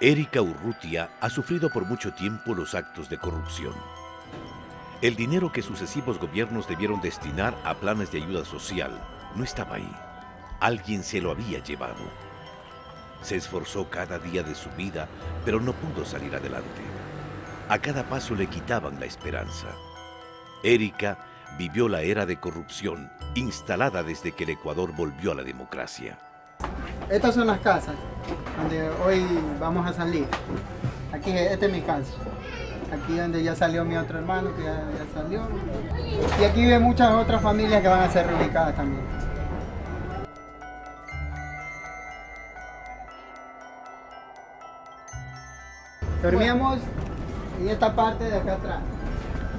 Erika Urrutia ha sufrido por mucho tiempo los actos de corrupción. El dinero que sucesivos gobiernos debieron destinar a planes de ayuda social no estaba ahí. Alguien se lo había llevado. Se esforzó cada día de su vida, pero no pudo salir adelante. A cada paso le quitaban la esperanza. Erika vivió la era de corrupción instalada desde que el Ecuador volvió a la democracia. Estas son las casas donde hoy vamos a salir. Aquí, esta es mi casa. Aquí donde ya salió mi otro hermano, que ya salió. Y aquí viven muchas otras familias que van a ser reubicadas también. Dormíamos en esta parte de acá atrás.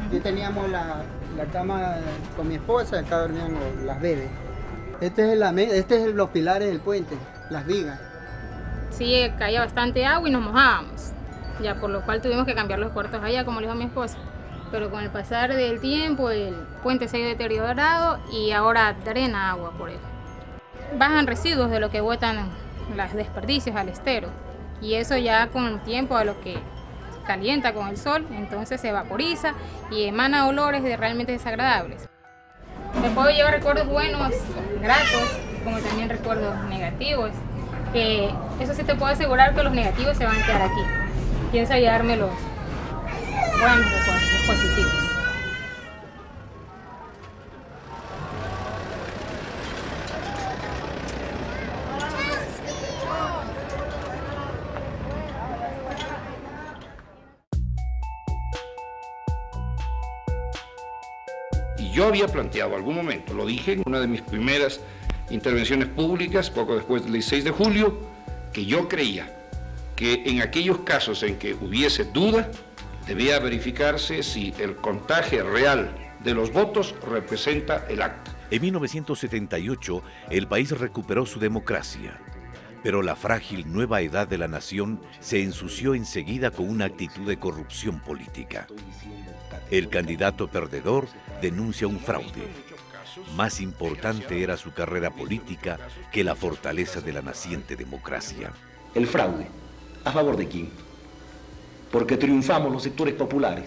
Aquí teníamos la cama con mi esposa, acá dormían las bebés. Este es los pilares del puente, las vigas. Sí, caía bastante agua y nos mojábamos, ya por lo cual tuvimos que cambiar los cuartos allá, como le dijo mi esposa. Pero con el pasar del tiempo el puente se ha deteriorado y ahora drena agua por él. Bajan residuos de lo que botan los desperdicios al estero y eso ya con el tiempo a lo que calienta con el sol, entonces se vaporiza y emana olores realmente desagradables. Me puedo llevar recuerdos buenos, gratos, como también recuerdos negativos, que eso sí te puedo asegurar que los negativos se van a quedar aquí. Pienso llevarme los buenos recuerdos, los positivos. Yo había planteado algún momento, lo dije en una de mis primeras intervenciones públicas, poco después del 16 de julio, que yo creía que en aquellos casos en que hubiese duda, debía verificarse si el contagio real de los votos representa el acta. En 1978, el país recuperó su democracia, pero la frágil nueva edad de la nación se ensució enseguida con una actitud de corrupción política. El candidato perdedor denuncia un fraude. Más importante era su carrera política que la fortaleza de la naciente democracia. El fraude, ¿a favor de quién? Porque triunfamos los sectores populares,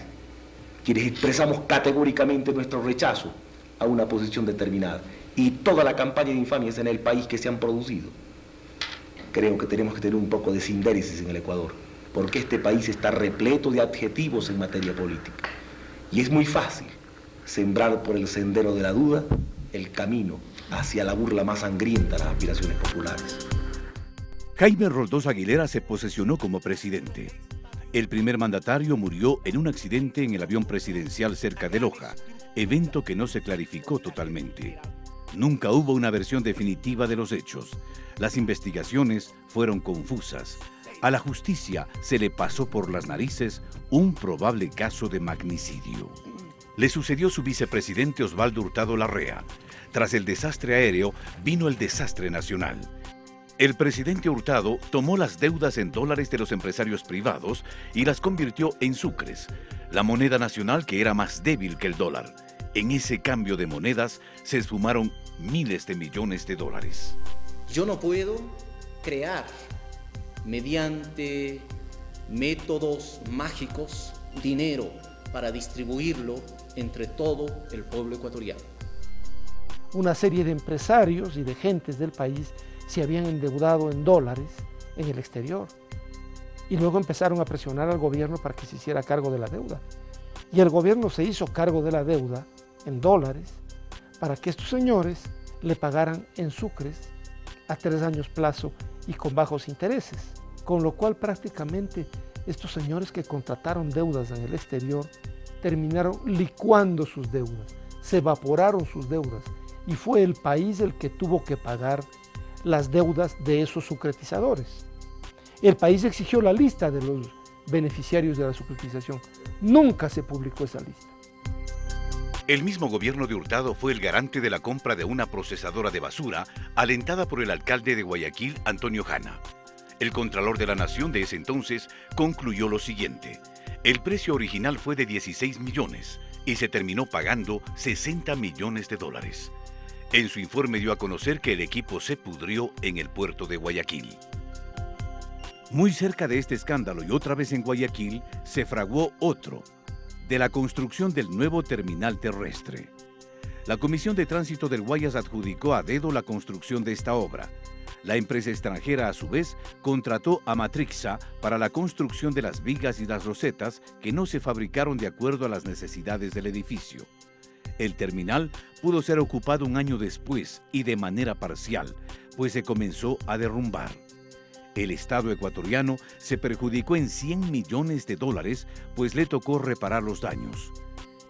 quienes expresamos categóricamente nuestro rechazo a una posición determinada y toda la campaña de infamias en el país que se han producido. Creo que tenemos que tener un poco de sindéresis en el Ecuador, porque este país está repleto de adjetivos en materia política. Y es muy fácil sembrar por el sendero de la duda el camino hacia la burla más sangrienta de las aspiraciones populares. Jaime Roldós Aguilera se posesionó como presidente. El primer mandatario murió en un accidente en el avión presidencial cerca de Loja, evento que no se clarificó totalmente. Nunca hubo una versión definitiva de los hechos. Las investigaciones fueron confusas. A la justicia se le pasó por las narices un probable caso de magnicidio. Le sucedió su vicepresidente Osvaldo Hurtado Larrea. Tras el desastre aéreo vino el desastre nacional. El presidente Hurtado tomó las deudas en dólares de los empresarios privados y las convirtió en sucres, la moneda nacional que era más débil que el dólar. En ese cambio de monedas se esfumaron miles de millones de dólares. Yo no puedo crear mediante métodos mágicos dinero para distribuirlo entre todo el pueblo ecuatoriano. Una serie de empresarios y de gentes del país se habían endeudado en dólares en el exterior y luego empezaron a presionar al gobierno para que se hiciera cargo de la deuda. Y el gobierno se hizo cargo de la deuda en dólares para que estos señores le pagaran en sucres a 3 años plazo y con bajos intereses, con lo cual prácticamente estos señores que contrataron deudas en el exterior terminaron licuando sus deudas, se evaporaron sus deudas y fue el país el que tuvo que pagar las deudas de esos sucretizadores. El país exigió la lista de los beneficiarios de la sucretización. Nunca se publicó esa lista. El mismo gobierno de Hurtado fue el garante de la compra de una procesadora de basura alentada por el alcalde de Guayaquil, Antonio Jana. El Contralor de la Nación de ese entonces concluyó lo siguiente. El precio original fue de 16 millones y se terminó pagando 60 millones de dólares. En su informe dio a conocer que el equipo se pudrió en el puerto de Guayaquil. Muy cerca de este escándalo y otra vez en Guayaquil, se fraguó otro, de la construcción del nuevo terminal terrestre. La Comisión de Tránsito del Guayas adjudicó a dedo la construcción de esta obra. La empresa extranjera, a su vez, contrató a Matrixa para la construcción de las vigas y las rosetas que no se fabricaron de acuerdo a las necesidades del edificio. El terminal pudo ser ocupado un año después y de manera parcial, pues se comenzó a derrumbar. El Estado ecuatoriano se perjudicó en $100 millones, pues le tocó reparar los daños.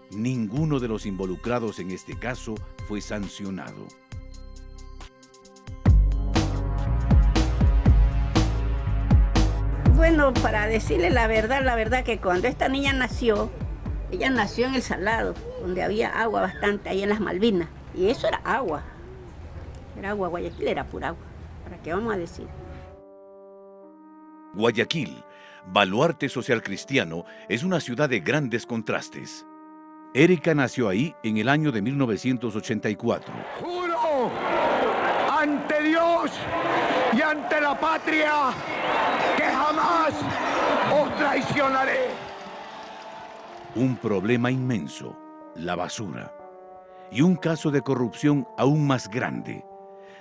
Ninguno de los involucrados en este caso fue sancionado. Bueno, para decirle la verdad que cuando esta niña nació, ella nació en El Salado, donde había agua bastante, ahí en las Malvinas. Y eso era agua. Era agua, Guayaquil era pura agua. ¿Para qué vamos a decir? Guayaquil, baluarte social cristiano, es una ciudad de grandes contrastes. Erika nació ahí en el año de 1984. ¡Juro ante Dios y ante la patria que jamás os traicionaré! Un problema inmenso, la basura. Y un caso de corrupción aún más grande.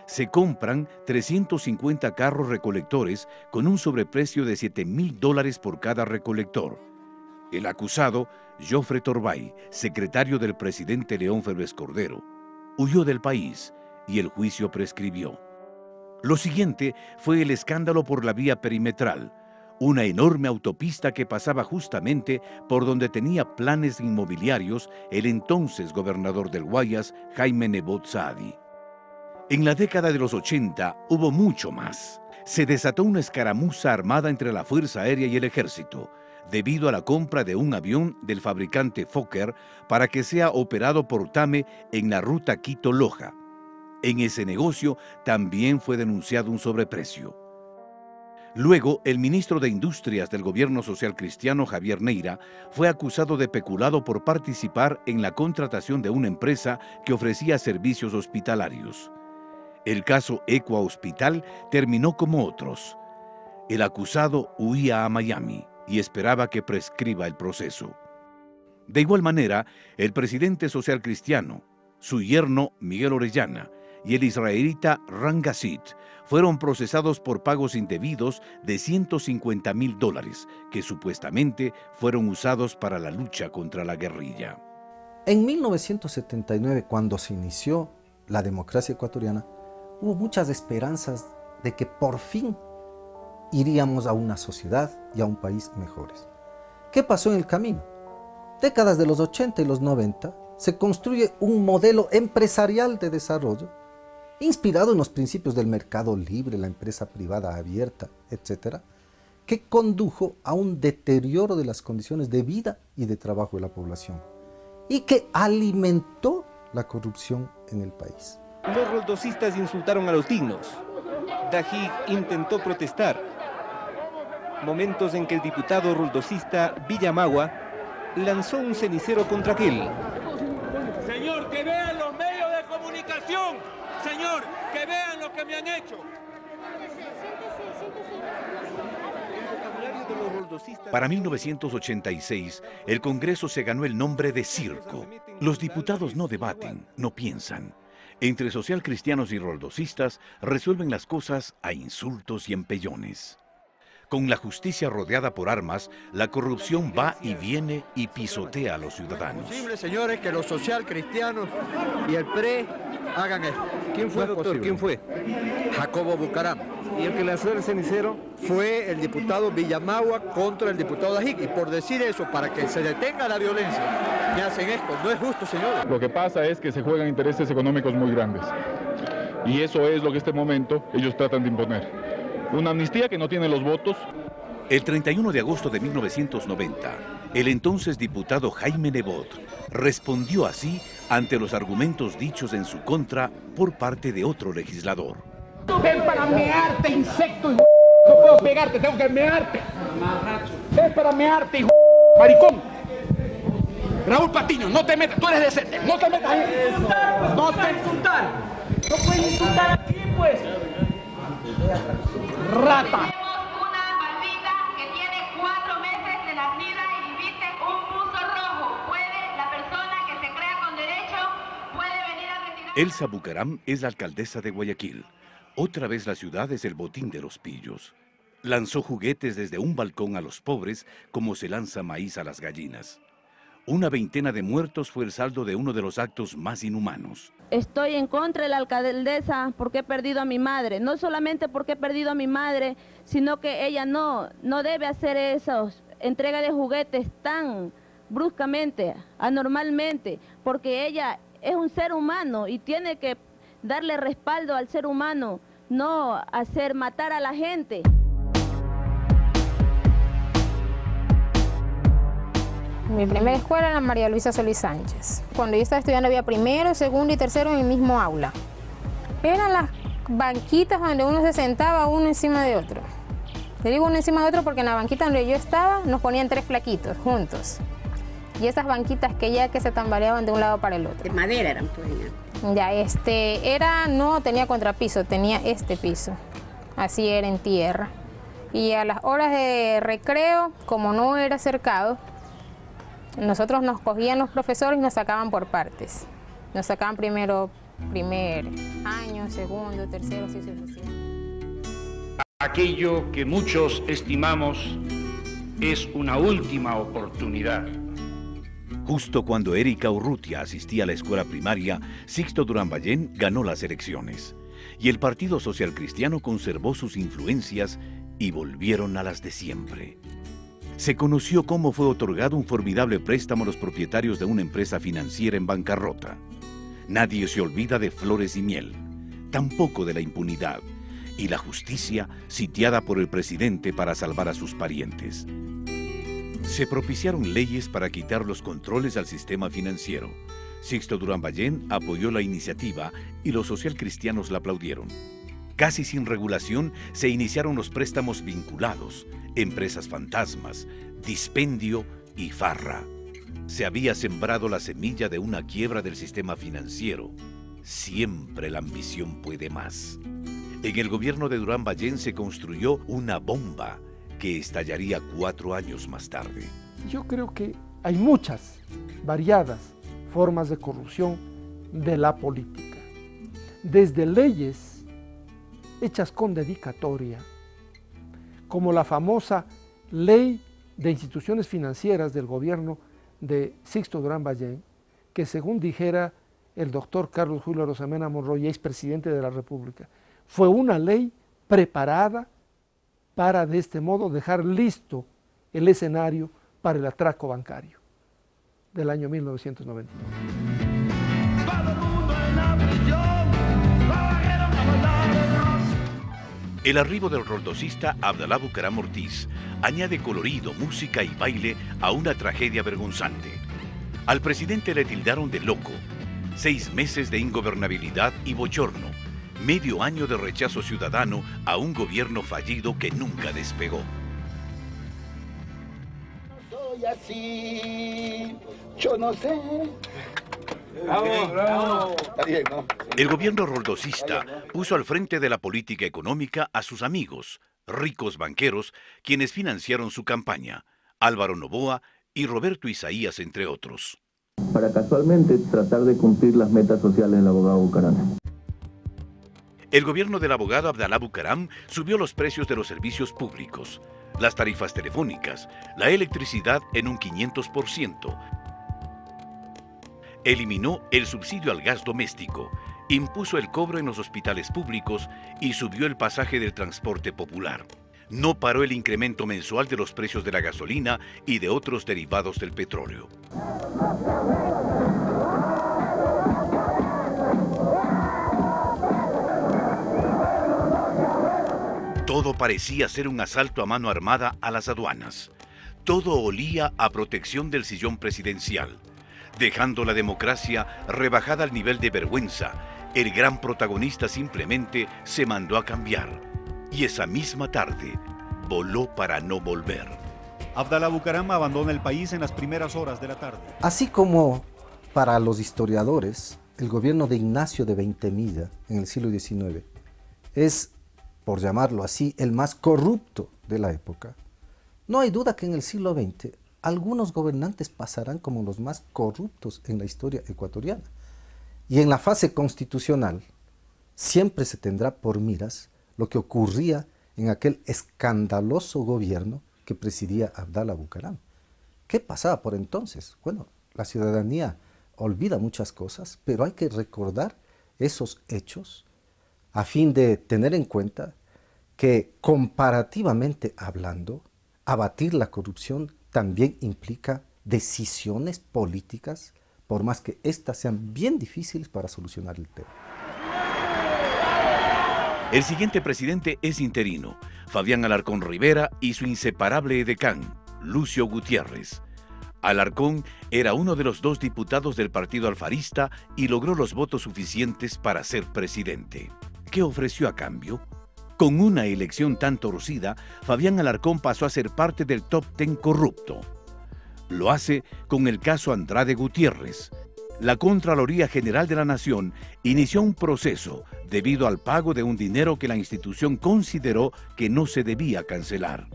Se compran 350 carros recolectores con un sobreprecio de $7.000 por cada recolector. El acusado, Jofre Torbay, secretario del presidente León Febres Cordero, huyó del país y el juicio prescribió. Lo siguiente fue el escándalo por la vía perimetral, una enorme autopista que pasaba justamente por donde tenía planes inmobiliarios el entonces gobernador del Guayas, Jaime Nebot Saadi. En la década de los 80 hubo mucho más. Se desató una escaramuza armada entre la Fuerza Aérea y el Ejército, debido a la compra de un avión del fabricante Fokker para que sea operado por TAME en la ruta Quito-Loja. En ese negocio también fue denunciado un sobreprecio. Luego, el ministro de Industrias del gobierno social cristiano, Javier Neira, fue acusado de peculado por participar en la contratación de una empresa que ofrecía servicios hospitalarios. El caso Equa Hospital terminó como otros. El acusado huía a Miami y esperaba que prescriba el proceso. De igual manera, el presidente social cristiano, su yerno Miguel Orellana y el israelita Ran Gassit fueron procesados por pagos indebidos de $150.000 que supuestamente fueron usados para la lucha contra la guerrilla. En 1979, cuando se inició la democracia ecuatoriana, hubo muchas esperanzas de que por fin iríamos a una sociedad y a un país mejores. ¿Qué pasó en el camino? Décadas de los 80 y los 90 se construye un modelo empresarial de desarrollo inspirado en los principios del mercado libre, la empresa privada abierta, etc., que condujo a un deterioro de las condiciones de vida y de trabajo de la población y que alimentó la corrupción en el país. Los roldosistas insultaron a los dignos. Dajig intentó protestar. Momentos en que el diputado roldosista Villamagua lanzó un cenicero contra aquel. Señor, que vean los medios de comunicación. Señor, que vean lo que me han hecho. Para 1986, el Congreso se ganó el nombre de circo. Los diputados no debaten, no piensan. Entre socialcristianos y roldosistas resuelven las cosas a insultos y empellones. Con la justicia rodeada por armas, la corrupción va y viene y pisotea a los ciudadanos. Es posible, señores, que los socialcristianos y el PRE hagan esto. ¿Quién fue, doctor? ¿Quién fue? Jacobo Bucaram. ¿Y el que lanzó el cenicero? Fue el diputado Villamagua contra el diputado Dajig. Y por decir eso, para que se detenga la violencia, me hacen esto. No es justo, señores. Lo que pasa es que se juegan intereses económicos muy grandes. Y eso es lo que en este momento ellos tratan de imponer. Una amnistía que no tiene los votos. El 31 de agosto de 1990, el entonces diputado Jaime Nebot respondió así ante los argumentos dichos en su contra por parte de otro legislador. Es para mearte, insecto, hijo. No puedo pegarte, tengo que mearte. Es para mearte, hijo. Maricón. Raúl Patiño, no te metas, tú eres decente. No te metas ahí. No te insultar. No puedes insultar aquí, pues. Rata. Elsa Bucaram es la alcaldesa de Guayaquil. Otra vez la ciudad es el botín de los pillos. Lanzó juguetes desde un balcón a los pobres como se lanza maíz a las gallinas. Una veintena de muertos fue el saldo de uno de los actos más inhumanos. Estoy en contra de la alcaldesa porque he perdido a mi madre. No solamente porque he perdido a mi madre, sino que ella no debe hacer esos entrega de juguetes tan bruscamente, anormalmente, porque ella es un ser humano y tiene que darle respaldo al ser humano, no hacer matar a la gente. Mi primera escuela era la María Luisa Solís Sánchez. Cuando yo estaba estudiando había primero, segundo y tercero en el mismo aula. Eran las banquitas donde uno se sentaba uno encima de otro. Te digo uno encima de otro porque en la banquita donde yo estaba nos ponían 3 flaquitos juntos. Y esas banquitas que se tambaleaban de un lado para el otro. De madera eran, pues. Ya, no tenía contrapiso, tenía este piso. Así era en tierra. Y a las horas de recreo, como no era cercado, nosotros nos cogían los profesores y nos sacaban por partes. Nos sacaban primer año, segundo, tercero, así sucesivamente. Aquello que muchos estimamos es una última oportunidad. Justo cuando Erika Urrutia asistía a la escuela primaria, Sixto Durán Ballén ganó las elecciones. Y el Partido Social Cristiano conservó sus influencias y volvieron a las de siempre. Se conoció cómo fue otorgado un formidable préstamo a los propietarios de una empresa financiera en bancarrota. Nadie se olvida de Flores y Miel, tampoco de la impunidad, y la justicia sitiada por el presidente para salvar a sus parientes. Se propiciaron leyes para quitar los controles al sistema financiero. Sixto Durán Ballén apoyó la iniciativa y los socialcristianos la aplaudieron. Casi sin regulación se iniciaron los préstamos vinculados, empresas fantasmas, dispendio y farra. Se había sembrado la semilla de una quiebra del sistema financiero. Siempre la ambición puede más. En el gobierno de Durán Ballén se construyó una bomba que estallaría 4 años más tarde. Yo creo que hay muchas, variadas formas de corrupción de la política. Desde leyes hechas con dedicatoria, como la famosa Ley de Instituciones Financieras del gobierno de Sixto Durán Ballén, que según dijera el doctor Carlos Julio Arosemena Monroy, expresidente de la República, fue una ley preparada para de este modo dejar listo el escenario para el atraco bancario del año 1992. El arribo del roldosista Abdalá Bucaram Ortiz añade colorido, música y baile a una tragedia vergonzante. Al presidente le tildaron de loco, 6 meses de ingobernabilidad y bochorno, medio año de rechazo ciudadano a un gobierno fallido que nunca despegó. No soy así, yo no sé. Bravo, bravo. Está bien, ¿no? El gobierno roldosista puso al frente de la política económica a sus amigos, ricos banqueros, quienes financiaron su campaña, Álvaro Noboa y Roberto Isaías, entre otros. Para casualmente tratar de cumplir las metas sociales del abogado Bucaram. El gobierno del abogado Abdalá Bucaram subió los precios de los servicios públicos, las tarifas telefónicas, la electricidad en un 500%. Eliminó el subsidio al gas doméstico, impuso el cobro en los hospitales públicos y subió el pasaje del transporte popular. No paró el incremento mensual de los precios de la gasolina y de otros derivados del petróleo. Todo parecía ser un asalto a mano armada a las aduanas. Todo olía a protección del sillón presidencial. Dejando la democracia rebajada al nivel de vergüenza, el gran protagonista simplemente se mandó a cambiar. Y esa misma tarde, voló para no volver. Abdalá Bucaram abandona el país en las primeras horas de la tarde. Así como para los historiadores, el gobierno de Ignacio de Veintemilla en el siglo XIX es, por llamarlo así, el más corrupto de la época, no hay duda que en el siglo XX algunos gobernantes pasarán como los más corruptos en la historia ecuatoriana. Y en la fase constitucional siempre se tendrá por miras lo que ocurría en aquel escandaloso gobierno que presidía Abdalá Bucaram. ¿Qué pasaba por entonces? Bueno, la ciudadanía olvida muchas cosas, pero hay que recordar esos hechos a fin de tener en cuenta que, comparativamente hablando, abatir la corrupción también implica decisiones políticas, por más que éstas sean bien difíciles para solucionar el tema. El siguiente presidente es interino, Fabián Alarcón Rivera, y su inseparable edecán, Lucio Gutiérrez. Alarcón era uno de los 2 diputados del partido alfarista y logró los votos suficientes para ser presidente. ¿Qué ofreció a cambio? Con una elección tan torcida, Fabián Alarcón pasó a ser parte del top 10 corrupto. Lo hace con el caso Andrade Gutiérrez. La Contraloría General de la Nación inició un proceso debido al pago de un dinero que la institución consideró que no se debía cancelar.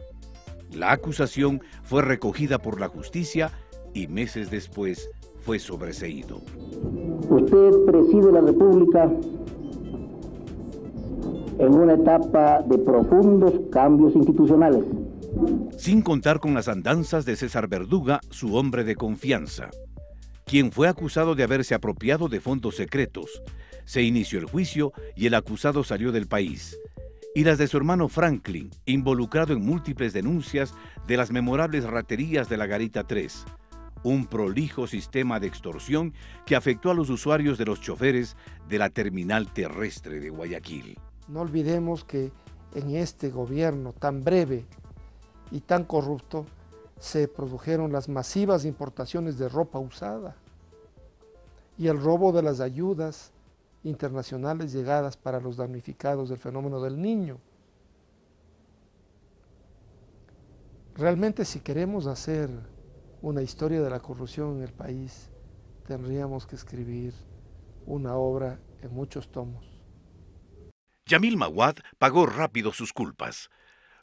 La acusación fue recogida por la justicia y meses después fue sobreseído. Usted preside la República en una etapa de profundos cambios institucionales. Sin contar con las andanzas de César Verduga, su hombre de confianza, quien fue acusado de haberse apropiado de fondos secretos. Se inició el juicio y el acusado salió del país. Y las de su hermano Franklin, involucrado en múltiples denuncias de las memorables raterías de la Garita 3, un prolijo sistema de extorsión que afectó a los usuarios de los choferes de la terminal terrestre de Guayaquil. No olvidemos que en este gobierno tan breve y tan corrupto se produjeron las masivas importaciones de ropa usada y el robo de las ayudas internacionales llegadas para los damnificados del fenómeno del Niño. Realmente, si queremos hacer una historia de la corrupción en el país, tendríamos que escribir una obra en muchos tomos. Yamil Maguad pagó rápido sus culpas.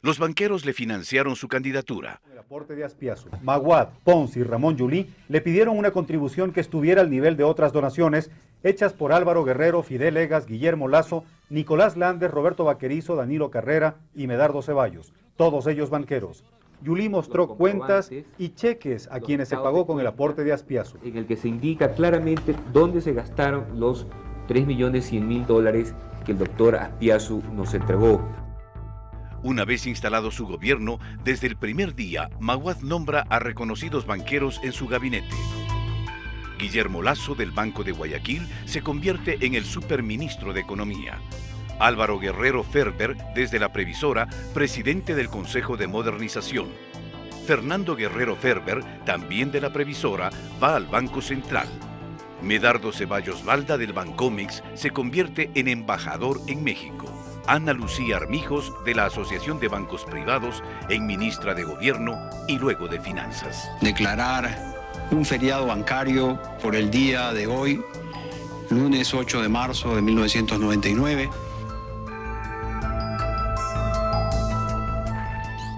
Los banqueros le financiaron su candidatura. El aporte de Aspiazu, Maguad, Pons y Ramón Yulí le pidieron una contribución que estuviera al nivel de otras donaciones hechas por Álvaro Guerrero, Fidel Egas, Guillermo Lazo, Nicolás Landes, Roberto Vaquerizo, Danilo Carrera y Medardo Ceballos, todos ellos banqueros. Yulí mostró cuentas y cheques a quienes se pagó con el aporte de Aspiazu. En el que se indica claramente dónde se gastaron los $3.100.000 que el doctor Aspiazu nos entregó. Una vez instalado su gobierno, desde el primer día, Maguad nombra a reconocidos banqueros en su gabinete. Guillermo Lazo, del Banco de Guayaquil, se convierte en el superministro de Economía. Álvaro Guerrero Ferber, desde la Previsora, presidente del Consejo de Modernización. Fernando Guerrero Ferber, también de la Previsora, va al Banco Central. Medardo Ceballos Balda, del Bancomex, se convierte en embajador en México. Ana Lucía Armijos, de la Asociación de Bancos Privados, en ministra de Gobierno y luego de Finanzas. Declarar un feriado bancario por el día de hoy, lunes 8 de marzo de 1999.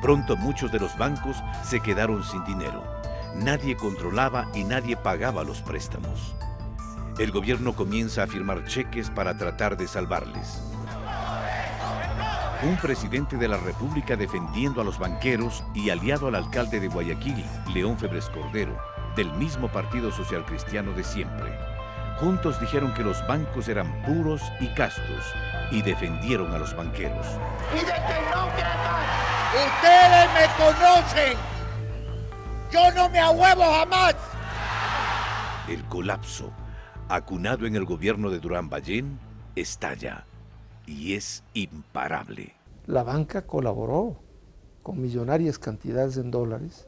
Pronto muchos de los bancos se quedaron sin dinero. Nadie controlaba y nadie pagaba los préstamos. El gobierno comienza a firmar cheques para tratar de salvarles. Un presidente de la República defendiendo a los banqueros y aliado al alcalde de Guayaquil, León Febres Cordero, del mismo Partido Social Cristiano de siempre. Juntos dijeron que los bancos eran puros y castos y defendieron a los banqueros. ¡Y tecnócratas! ¡Ustedes me conocen! ¡Yo no me ahuevo jamás! El colapso, acunado en el gobierno de Durán Ballén, estalla y es imparable. La banca colaboró con millonarias cantidades en dólares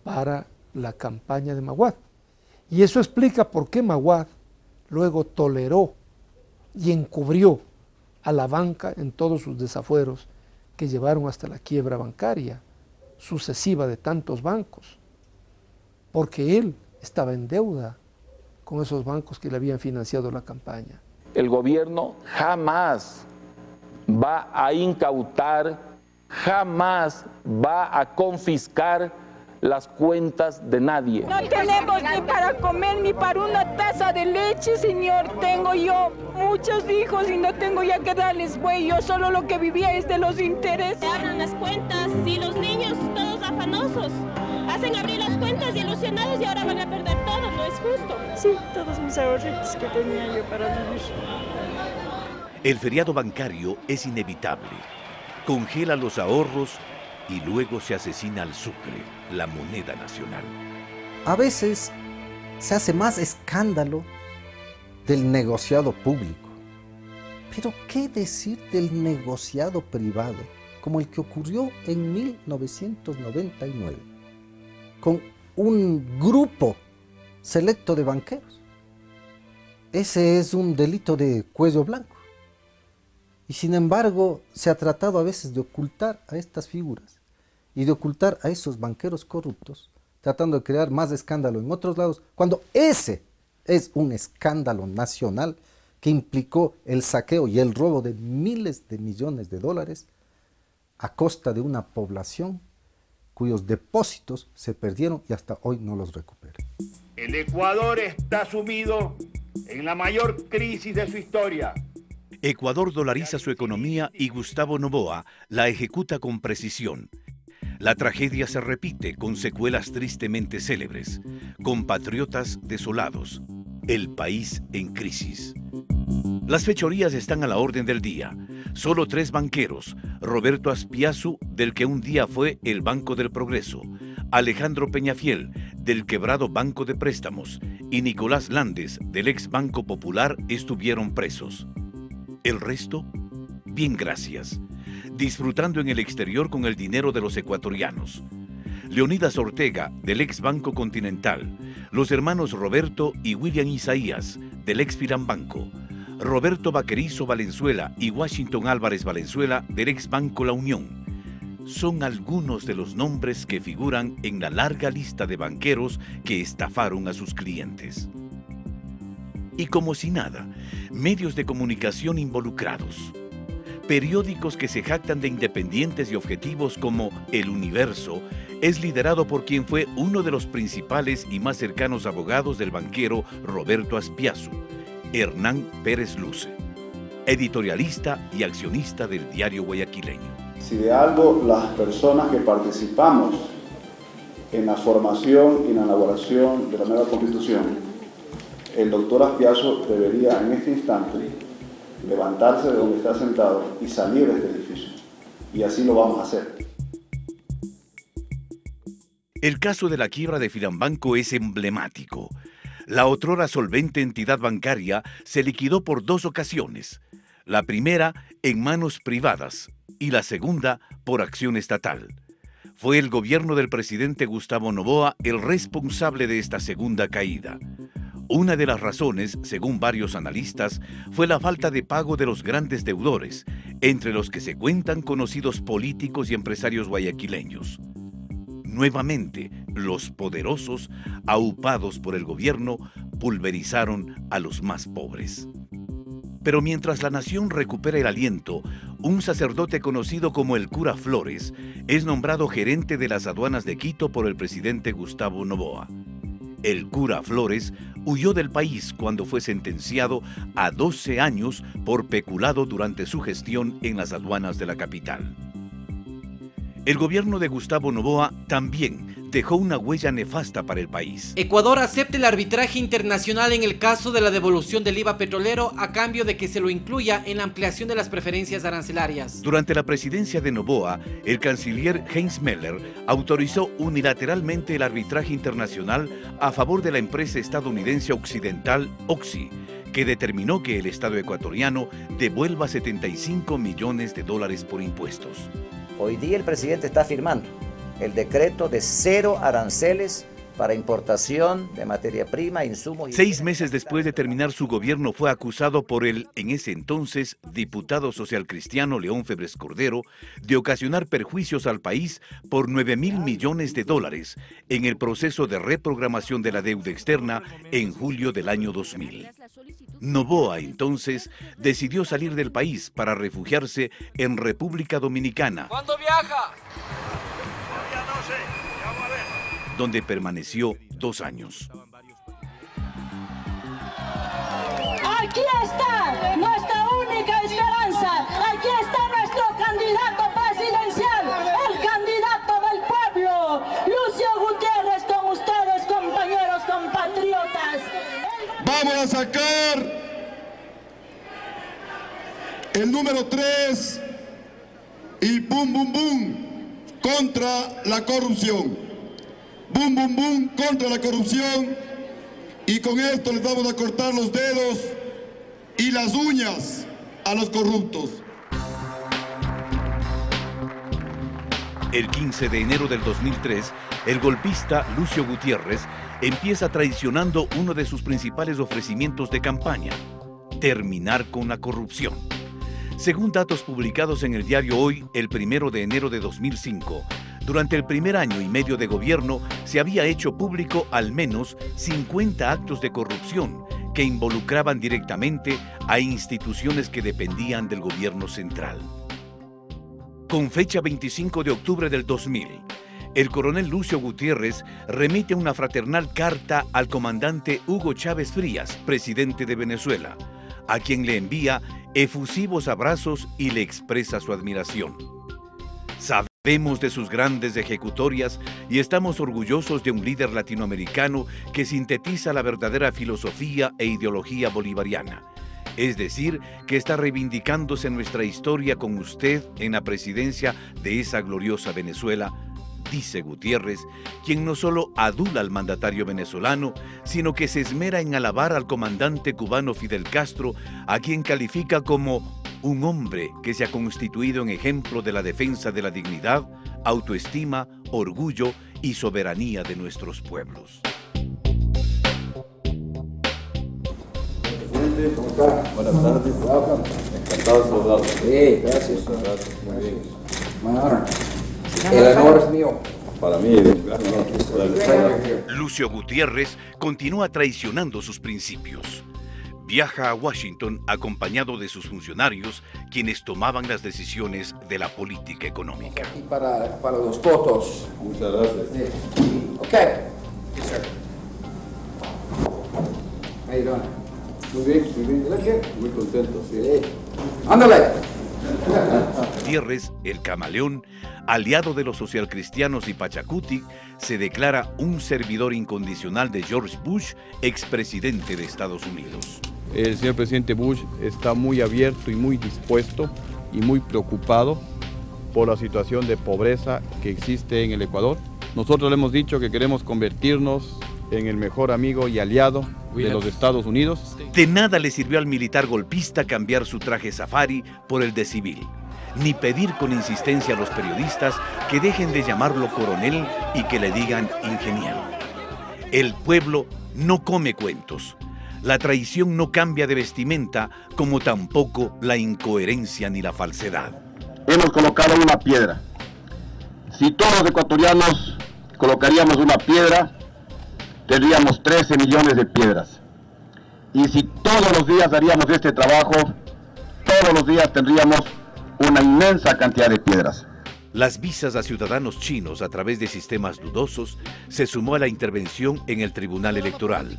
para la campaña de Maguad. Y eso explica por qué Maguad luego toleró y encubrió a la banca en todos sus desafueros que llevaron hasta la quiebra bancaria sucesiva de tantos bancos, porque él estaba en deuda con esos bancos que le habían financiado la campaña. El gobierno jamás va a incautar, jamás va a confiscar las cuentas de nadie. No tenemos ni para comer ni para una taza de leche, señor. Tengo yo muchos hijos y no tengo ya que darles buey. Yo solo lo que vivía es de los intereses. Abran las cuentas y los niños todos afanosos. Hacen abrir las cuentas y ilusionados y ahora van a perder todo, no es justo. Sí, todos mis ahorritos que tenía yo para vivir. El feriado bancario es inevitable. Congela los ahorros y luego se asesina al sucre, la moneda nacional. A veces se hace más escándalo del negociado público. Pero ¿qué decir del negociado privado, como el que ocurrió en 1999, con un grupo selecto de banqueros? Ese es un delito de cuello blanco. Y sin embargo, se ha tratado a veces de ocultar a estas figuras y de ocultar a esos banqueros corruptos, tratando de crear más escándalo en otros lados, cuando ese es un escándalo nacional que implicó el saqueo y el robo de miles de millones de dólares a costa de una población cuyos depósitos se perdieron y hasta hoy no los recupera. El Ecuador está sumido en la mayor crisis de su historia. Ecuador dolariza su economía y Gustavo Noboa la ejecuta con precisión. La tragedia se repite con secuelas tristemente célebres, compatriotas desolados, el país en crisis. Las fechorías están a la orden del día. Solo 3 banqueros, Roberto Aspiazu, del que un día fue el Banco del Progreso, Alejandro Peñafiel, del quebrado Banco de Préstamos, y Nicolás Landes, del ex Banco Popular, estuvieron presos. El resto, bien gracias, disfrutando en el exterior con el dinero de los ecuatorianos. Leonidas Ortega, del ex Banco Continental, los hermanos Roberto y William Isaías, del ex Firambanco, Roberto Vaquerizo Valenzuela y Washington Álvarez Valenzuela, del ex Banco La Unión. Son algunos de los nombres que figuran en la larga lista de banqueros que estafaron a sus clientes. Y como si nada, medios de comunicación involucrados. Periódicos que se jactan de independientes y objetivos como El Universo es liderado por quien fue uno de los principales y más cercanos abogados del banquero Roberto Aspiazu, Hernán Pérez Luce, editorialista y accionista del diario guayaquileño. Si de algo las personas que participamos en la formación y en la elaboración de la nueva Constitución, el doctor Aspiazu debería en este instante levantarse de donde está sentado y salir de este edificio. Y así lo vamos a hacer. El caso de la quiebra de Firambanco es emblemático. La otrora solvente entidad bancaria se liquidó por 2 ocasiones. La primera en manos privadas y la segunda por acción estatal. Fue el gobierno del presidente Gustavo Noboa el responsable de esta segunda caída. Una de las razones, según varios analistas, fue la falta de pago de los grandes deudores, entre los que se cuentan conocidos políticos y empresarios guayaquileños. Nuevamente, los poderosos, aupados por el gobierno, pulverizaron a los más pobres. Pero mientras la nación recupera el aliento, un sacerdote conocido como el cura Flores es nombrado gerente de las aduanas de Quito por el presidente Gustavo Noboa. El cura Flores huyó del país cuando fue sentenciado a 12 años por peculado durante su gestión en las aduanas de la capital. El gobierno de Gustavo Noboa también dejó una huella nefasta para el país. Ecuador acepta el arbitraje internacional en el caso de la devolución del IVA petrolero a cambio de que se lo incluya en la ampliación de las preferencias arancelarias. Durante la presidencia de Noboa, el canciller Heinz Meller autorizó unilateralmente el arbitraje internacional a favor de la empresa estadounidense occidental Oxy, que determinó que el Estado ecuatoriano devuelva 75 millones de dólares por impuestos. Hoy día el presidente está firmando el decreto de 0 aranceles para importación de materia prima, insumos... 6 meses después de terminar su gobierno fue acusado por el, en ese entonces, diputado socialcristiano León Febres Cordero de ocasionar perjuicios al país por 9.000 millones de dólares en el proceso de reprogramación de la deuda externa en julio del año 2000. Noboa, entonces, decidió salir del país para refugiarse en República Dominicana. ¿Cuándo viaja? Todavía no sé, vamos a ver. donde permaneció 2 años. Aquí está nuestra única esperanza, aquí está nuestro candidato presidencial, el candidato del pueblo, Lucio Gutiérrez, con ustedes, compañeros, compatriotas. Vamos a sacar el número 3 y bum bum bum contra la corrupción. Bum bum bum contra la corrupción, y con esto les vamos a cortar los dedos y las uñas a los corruptos. El 15 de enero del 2003, el golpista Lucio Gutiérrez empieza traicionando uno de sus principales ofrecimientos de campaña: terminar con la corrupción. Según datos publicados en el diario Hoy, el 1 de enero de 2005, durante el primer año y medio de gobierno se había hecho público al menos 50 actos de corrupción que involucraban directamente a instituciones que dependían del gobierno central. Con fecha 25 de octubre del 2000, el coronel Lucio Gutiérrez remite una fraternal carta al comandante Hugo Chávez Frías, presidente de Venezuela, a quien le envía efusivos abrazos y le expresa su admiración. Sabemos de sus grandes ejecutorias y estamos orgullosos de un líder latinoamericano que sintetiza la verdadera filosofía e ideología bolivariana. Es decir, que está reivindicándose en nuestra historia con usted en la presidencia de esa gloriosa Venezuela, dice Gutiérrez, quien no solo adula al mandatario venezolano, sino que se esmera en alabar al comandante cubano Fidel Castro, a quien califica como un hombre que se ha constituido en ejemplo de la defensa de la dignidad, autoestima, orgullo y soberanía de nuestros pueblos. Presidente, ¿cómo está? Buenas tardes. Encantado de saludarlo. Sí, gracias. Muy bien. Bueno, el honor es mío. Para mí, Lucio Gutiérrez continúa traicionando sus principios. Viaja a Washington acompañado de sus funcionarios, quienes tomaban las decisiones de la política económica. Aquí para los votos. Muchas gracias. Sí. Ok. Yes, sir. How you doing? Muy bien, gracias. Muy contento, sí. ¡Ándale! Gutiérrez, el camaleón, aliado de los socialcristianos y Pachacuti, se declara un servidor incondicional de George Bush, expresidente de Estados Unidos. El señor presidente Bush está muy abierto y muy dispuesto y muy preocupado por la situación de pobreza que existe en el Ecuador. Nosotros le hemos dicho que queremos convertirnos en el mejor amigo y aliado de los Estados Unidos. De nada le sirvió al militar golpista cambiar su traje safari por el de civil, ni pedir con insistencia a los periodistas que dejen de llamarlo coronel y que le digan ingeniero. El pueblo no come cuentos. La traición no cambia de vestimenta, como tampoco la incoherencia ni la falsedad. Hemos colocado una piedra. Si todos los ecuatorianos colocaríamos una piedra, tendríamos 13 millones de piedras. Y si todos los días haríamos este trabajo, todos los días tendríamos una inmensa cantidad de piedras. Las visas a ciudadanos chinos a través de sistemas dudosos se sumó a la intervención en el Tribunal Electoral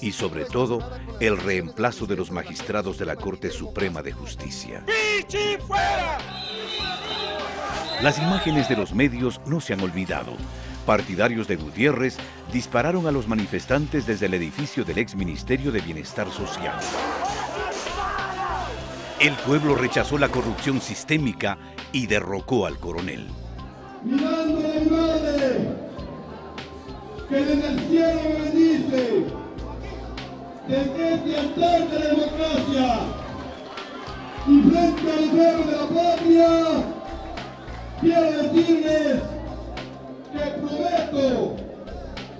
y, sobre todo, el reemplazo de los magistrados de la Corte Suprema de Justicia. Las imágenes de los medios no se han olvidado. Partidarios de Gutiérrez dispararon a los manifestantes desde el edificio del ex Ministerio de Bienestar Social. El pueblo rechazó la corrupción sistémica y derrocó al coronel. Mirando la imagen que desde el cielo me bendice, desde este altar de la democracia y frente al pueblo de la patria, quiero decirles que prometo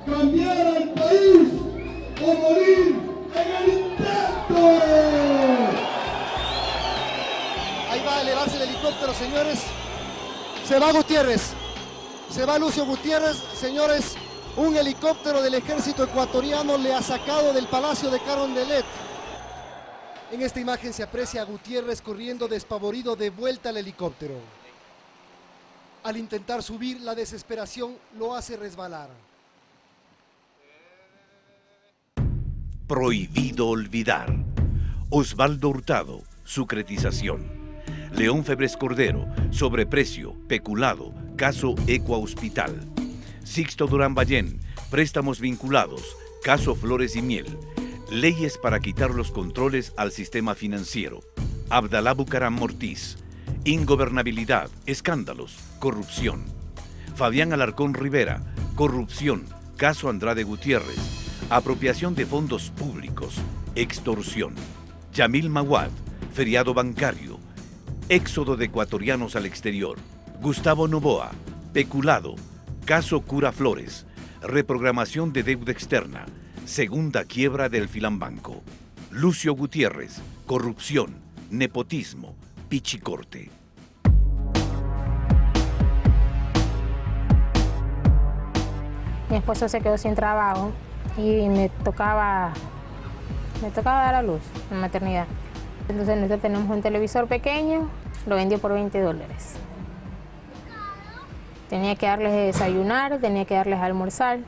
cambiar al país o morir en el intento. Ahí va a elevarse el helicóptero, señores. Se va Gutiérrez. Se va Lucio Gutiérrez. Señores, un helicóptero del ejército ecuatoriano le ha sacado del Palacio de Carondelet. En esta imagen se aprecia a Gutiérrez corriendo despavorido de vuelta al helicóptero. Al intentar subir, la desesperación lo hace resbalar. Prohibido olvidar. Osvaldo Hurtado, sucretización. León Febres Cordero, sobreprecio, peculado, caso Equa Hospital. Sixto Durán Ballén, préstamos vinculados, caso Flores y Miel. Leyes para quitar los controles al sistema financiero. Abdalá Bucaram Ortiz. Ingobernabilidad, escándalos, corrupción. Fabián Alarcón Rivera, corrupción, caso Andrade Gutiérrez. Apropiación de fondos públicos, extorsión. Yamil Maguad, feriado bancario. Éxodo de ecuatorianos al exterior. Gustavo Noboa, peculado, caso Cura Flores. Reprogramación de deuda externa. Segunda quiebra del Filambanco. Lucio Gutiérrez, corrupción, nepotismo, pichicorte. Mi esposo se quedó sin trabajo y me tocaba dar a luz en maternidad. Entonces nosotros tenemos un televisor pequeño, lo vendió por $20. Tenía que darles de desayunar, tenía que darles de almorzar.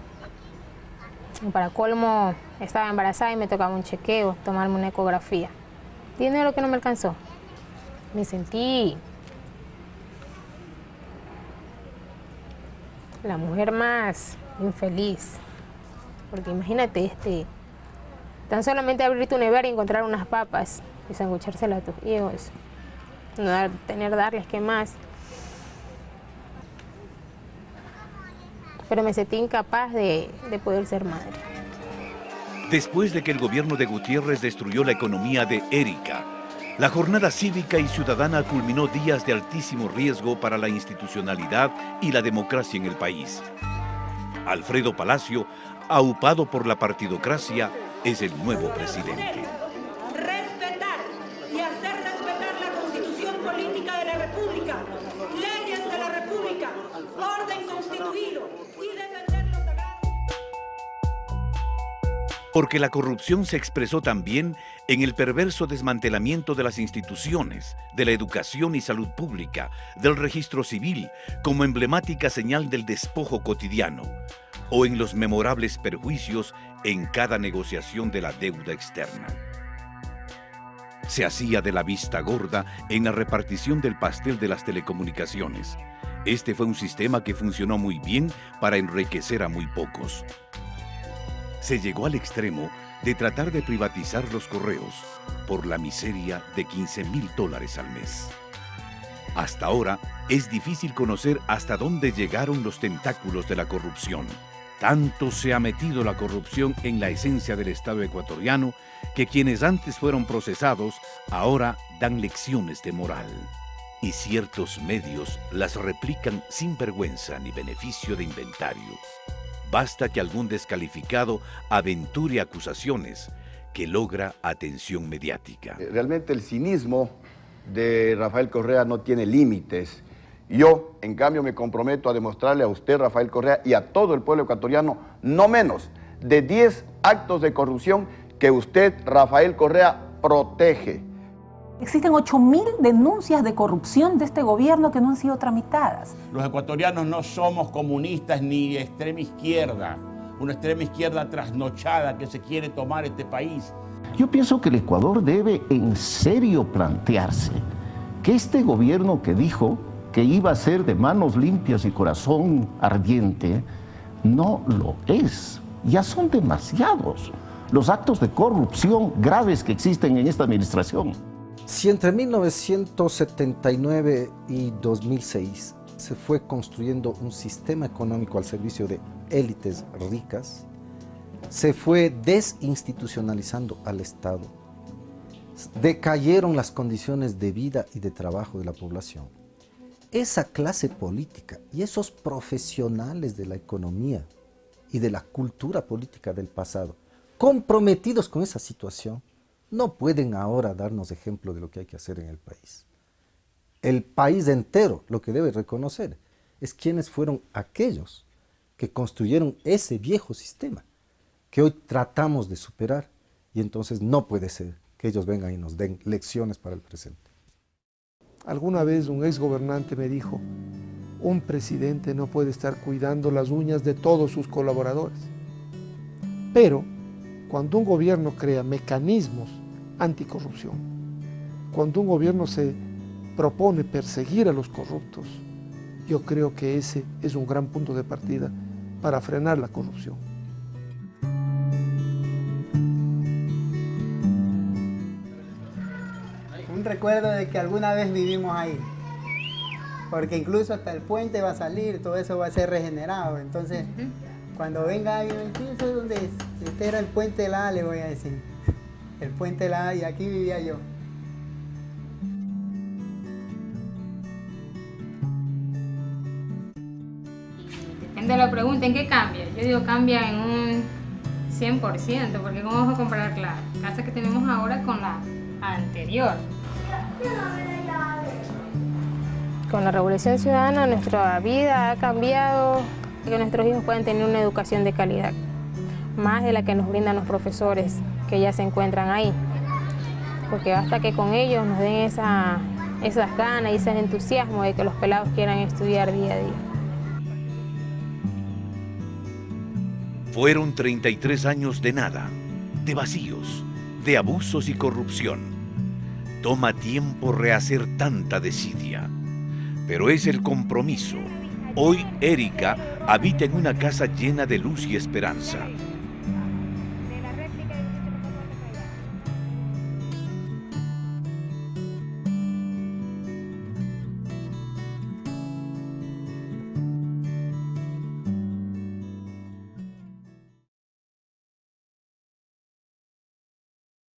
Y para colmo, estaba embarazada y me tocaba un chequeo, tomarme una ecografía. Dinero que no me alcanzó. Me sentí la mujer más infeliz. Porque imagínate, tan solamente abrir tu nevera y encontrar unas papas y sanguchárselas a tus hijos. No darles qué más. Pero me sentí incapaz de poder ser madre. Después de que el gobierno de Gutiérrez destruyó la economía de Erika, la jornada cívica y ciudadana culminó días de altísimo riesgo para la institucionalidad y la democracia en el país. Alfredo Palacio, aupado por la partidocracia, es el nuevo presidente. Respetar y hacer respetar la Constitución Política de la República, leyes de la República, orden constituido y defender los sagrados. Porque la corrupción se expresó también en el perverso desmantelamiento de las instituciones, de la educación y salud pública, del registro civil, como emblemática señal del despojo cotidiano, o en los memorables perjuicios en cada negociación de la deuda externa. Se hacía de la vista gorda en la repartición del pastel de las telecomunicaciones. Este fue un sistema que funcionó muy bien para enriquecer a muy pocos. Se llegó al extremo de tratar de privatizar los correos por la miseria de $15,000 al mes. Hasta ahora es difícil conocer hasta dónde llegaron los tentáculos de la corrupción. Tanto se ha metido la corrupción en la esencia del Estado ecuatoriano que quienes antes fueron procesados ahora dan lecciones de moral. Y ciertos medios las replican sin vergüenza ni beneficio de inventario. Basta que algún descalificado aventure acusaciones que logra atención mediática. Realmente el cinismo de Rafael Correa no tiene límites. Yo, en cambio, me comprometo a demostrarle a usted, Rafael Correa, y a todo el pueblo ecuatoriano, no menos de 10 actos de corrupción que usted, Rafael Correa, protege. Existen 8.000 denuncias de corrupción de este gobierno que no han sido tramitadas. Los ecuatorianos no somos comunistas ni extrema izquierda, una extrema izquierda trasnochada que se quiere tomar este país. Yo pienso que el Ecuador debe en serio plantearse que este gobierno que dijo que iba a ser de manos limpias y corazón ardiente, no lo es. Ya son demasiados los actos de corrupción graves que existen en esta administración. Si entre 1979 y 2006 se fue construyendo un sistema económico al servicio de élites ricas, se fue desinstitucionalizando al Estado, decayeron las condiciones de vida y de trabajo de la población. Esa clase política y esos profesionales de la economía y de la cultura política del pasado, comprometidos con esa situación, no pueden ahora darnos ejemplo de lo que hay que hacer en el país. El país entero lo que debe reconocer es quiénes fueron aquellos que construyeron ese viejo sistema que hoy tratamos de superar, y entonces no puede ser que ellos vengan y nos den lecciones para el presente. Alguna vez un exgobernante me dijo, un presidente no puede estar cuidando las uñas de todos sus colaboradores, pero Cuando un gobierno crea mecanismos anticorrupción, cuando un gobierno se propone perseguir a los corruptos, yo creo que ese es un gran punto de partida para frenar la corrupción. Un recuerdo de que alguna vez vivimos ahí, porque incluso hasta el puente va a salir, todo eso va a ser regenerado. Entonces, cuando venga alguien, ¿eso dónde es? Este era el puente de la A, le voy a decir. El puente de la A, y aquí vivía yo. Depende de la pregunta, ¿en qué cambia? Yo digo cambia en un 100%, porque ¿cómo vamos a comparar la casa que tenemos ahora con la anterior? Con la Revolución Ciudadana nuestra vida ha cambiado, que nuestros hijos puedan tener una educación de calidad, más de la que nos brindan los profesores que ya se encuentran ahí, porque basta que con ellos nos den esas ganas y ese entusiasmo de que los pelados quieran estudiar día a día. Fueron 33 años de nada, de vacíos, de abusos y corrupción. Toma tiempo rehacer tanta desidia, pero es el compromiso. Hoy Erika habita en una casa llena de luz y esperanza.